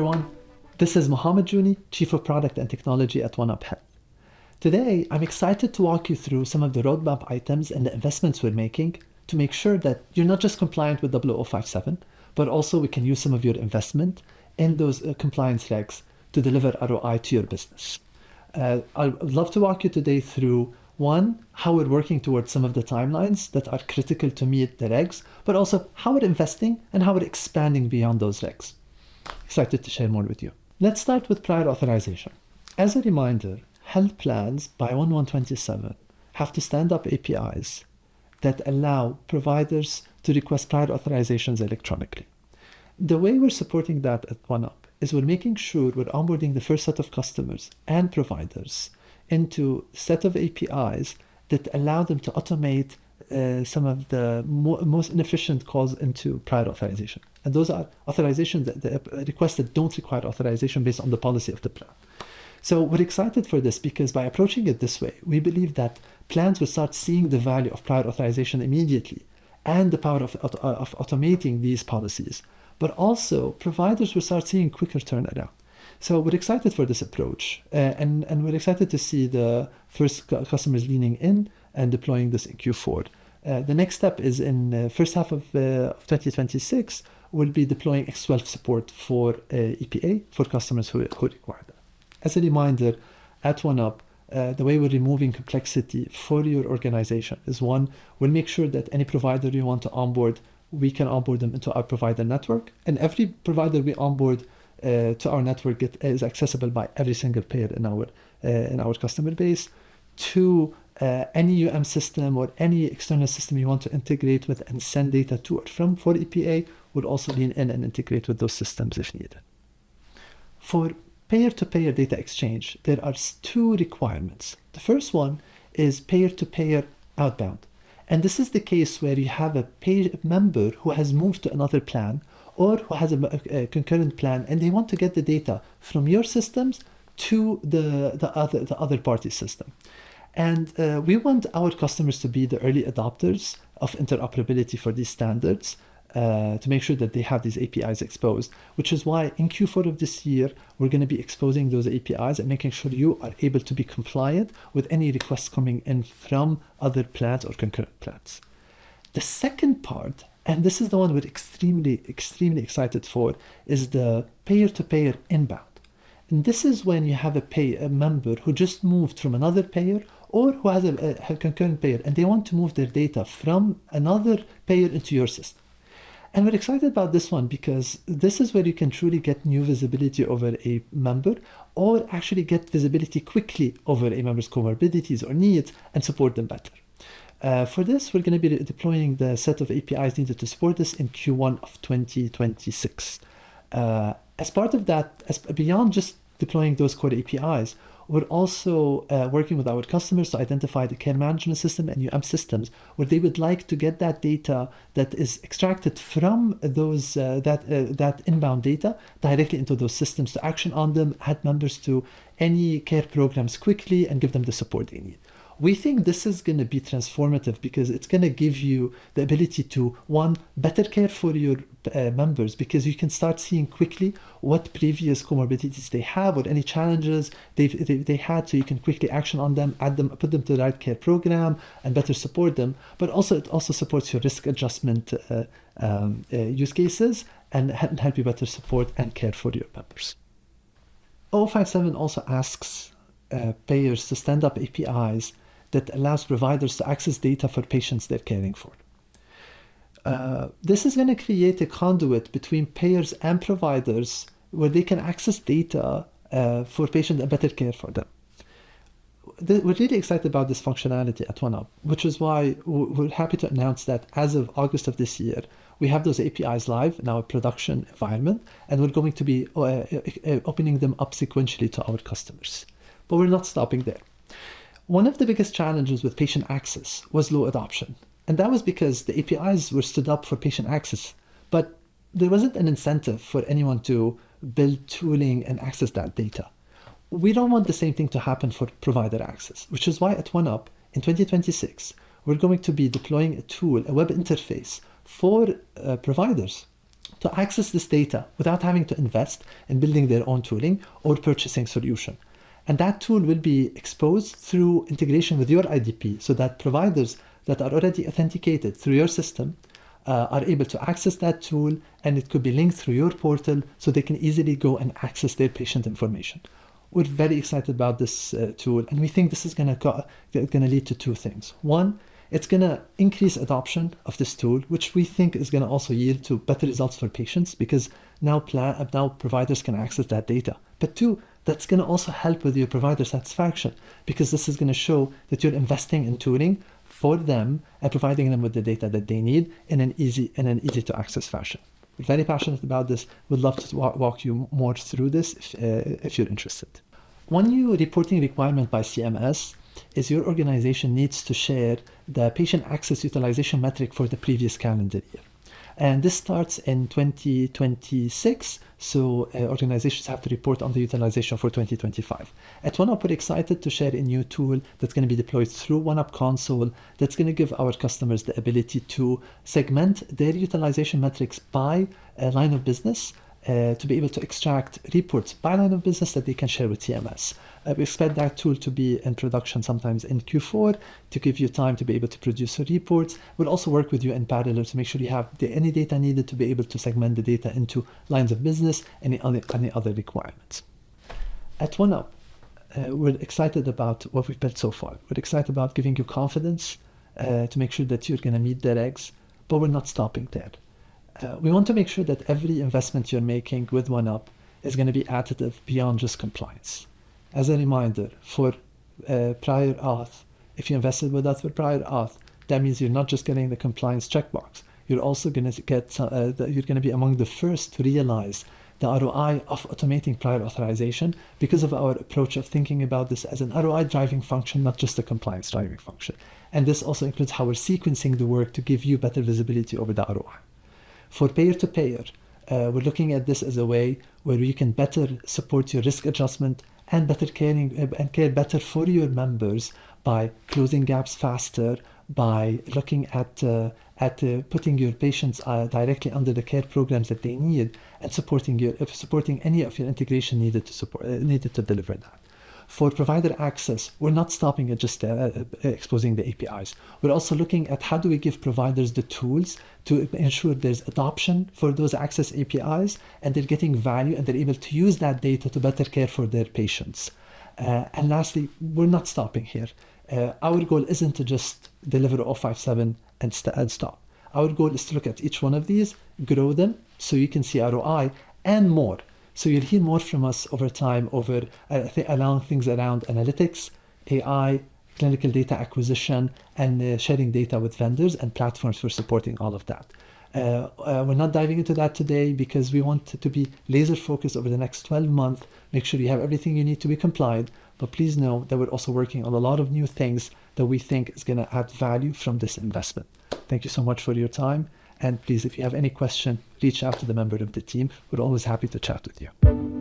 everyone. This is Mohammad Jouni, Chief of Product and Technology at 1upHealth. Today, I'm excited to walk you through some of the roadmap items and the investments we're making to make sure that you're not just compliant with 10057, but also we can use some of your investment in those compliance regs to deliver ROI to your business. I'd love to walk you today through one, how we're working towards some of the timelines that are critical to meet the regs, but also how we're investing and how we're expanding beyond those regs. Excited to share more with you. Let's start with prior authorization. As a reminder, health plans by 1/1/27 have to stand up APIs that allow providers to request prior authorizations electronically. The way we're supporting that at 1UP is we're making sure we're onboarding the first set of customers and providers into a set of APIs that allow them to automate some of the most inefficient calls into prior authorization. And those are authorizations that requests that don't require authorization based on the policy of the plan. So we're excited for this because by approaching it this way, we believe that plans will start seeing the value of prior authorization immediately and the power of automating these policies. But also providers will start seeing quicker turnaround. So we're excited for this approach and we're excited to see the first customers leaning in and deploying this in Q4. The next step is in the first half of 2026, we'll be deploying X12 support for EPA for customers who require that. As a reminder, at 1UP, the way we're removing complexity for your organization is one, we'll make sure that any provider you want to onboard, we can onboard them into our provider network. And every provider we onboard to our network is accessible by every single payer in our customer base. Two, any UM system or any external system you want to integrate with and send data to or from for EPA would also lean in and integrate with those systems if needed. For payer-to-payer data exchange, there are two requirements. The first one is payer-to-payer outbound. And this is the case where you have a member who has moved to another plan or who has a concurrent plan and they want to get the data from your systems to the other party system. And we want our customers to be the early adopters of interoperability for these standards to make sure that they have these APIs exposed, which is why in Q4 of this year, we're going to be exposing those APIs and making sure you are able to be compliant with any requests coming in from other plans or concurrent plans. The second part, and this is the one we're extremely excited for, is the payer-to-payer inbound. And this is when you have a member who just moved from another payer or who has a concurrent payer and they want to move their data from another payer into your system. And we're excited about this one because this is where you can truly get new visibility over a member or actually get visibility quickly over a member's comorbidities or needs and support them better. For this, we're going to be deploying the set of APIs needed to support this in Q1 of 2026. As part of that, beyond just deploying those core APIs, we're also working with our customers to identify the care management system and UM systems where they would like to get that data that is extracted from those that inbound data directly into those systems to action on them, add members to any care programs quickly, and give them the support they need. We think this is going to be transformative because it's going to give you the ability to, one, better care for your members because you can start seeing quickly what previous comorbidities they have or any challenges they had, so you can quickly action on them, add them, put them to the right care program and better support them. But also it also supports your risk adjustment use cases and help you better support and care for your members. 057 also asks payers to stand up APIs that allows providers to access data for patients they're caring for. This is going to create a conduit between payers and providers where they can access data for patients and better care for them. We're really excited about this functionality at 1UP, which is why we're happy to announce that as of August of this year, we have those APIs live in our production environment, and we're going to be opening them up sequentially to our customers. But we're not stopping there. One of the biggest challenges with patient access was low adoption. And that was because the APIs were stood up for patient access, but there wasn't an incentive for anyone to build tooling and access that data. We don't want the same thing to happen for provider access, which is why at 1UP in 2026, we're going to be deploying a tool, a web interface for providers to access this data without having to invest in building their own tooling or purchasing solution. And that tool will be exposed through integration with your IDP so that providers that are already authenticated through your system are able to access that tool, and it could be linked through your portal so they can easily go and access their patient information. We're very excited about this tool, and we think this is going to lead to two things. One, it's going to increase adoption of this tool, which we think is going to also yield to better results for patients because now providers can access that data. But two, that's going to also help with your provider satisfaction because this is going to show that you're investing in tooling for them and providing them with the data that they need in an easy to access fashion. We're very passionate about this. We'd love to walk you more through this if you're interested. One new reporting requirement by CMS is your organization needs to share the patient access utilization metric for the previous calendar year. And this starts in 2026, so organizations have to report on the utilization for 2025. At 1UP, we're excited to share a new tool that's going to be deployed through 1UP Console that's going to give our customers the ability to segment their utilization metrics by line of business, to be able to extract reports by line of business that they can share with TMS. We expect that tool to be in production sometimes in Q4 to give you time to be able to produce reports. We'll also work with you in parallel to make sure you have any data needed to be able to segment the data into lines of business, any other requirements. At 1UP, we're excited about what we've built so far. We're excited about giving you confidence to make sure that you're going to meet the regs, but we're not stopping there. We want to make sure that every investment you're making with 1UP is going to be additive beyond just compliance. As a reminder, for prior auth, if you invested with us for prior auth, that means you're not just getting the compliance checkbox. You're also going to get you're going to be among the first to realize the ROI of automating prior authorization because of our approach of thinking about this as an ROI driving function, not just a compliance driving function. And this also includes how we're sequencing the work to give you better visibility over the ROI. For payer-to-payer, we're looking at this as a way where you can better support your risk adjustment and care better for your members by closing gaps faster, by looking at putting your patients directly under the care programs that they need, and supporting any of your integration needed to deliver that. For provider access, we're not stopping at just exposing the APIs. We're also looking at how do we give providers the tools to ensure there's adoption for those access APIs and they're getting value and they're able to use that data to better care for their patients. And lastly, we're not stopping here. Our goal isn't to just deliver 057 and stop. Our goal is to look at each one of these, grow them so you can see ROI and more. So you'll hear more from us over time along things around analytics, AI, clinical data acquisition, and sharing data with vendors and platforms for supporting all of that. We're not diving into that today because we want to be laser focused over the next 12 months, make sure you have everything you need to be compliant, but please know that we're also working on a lot of new things that we think is going to add value from this investment. Thank you so much for your time. And please, if you have any question, reach out to the member of the team. We're always happy to chat with you.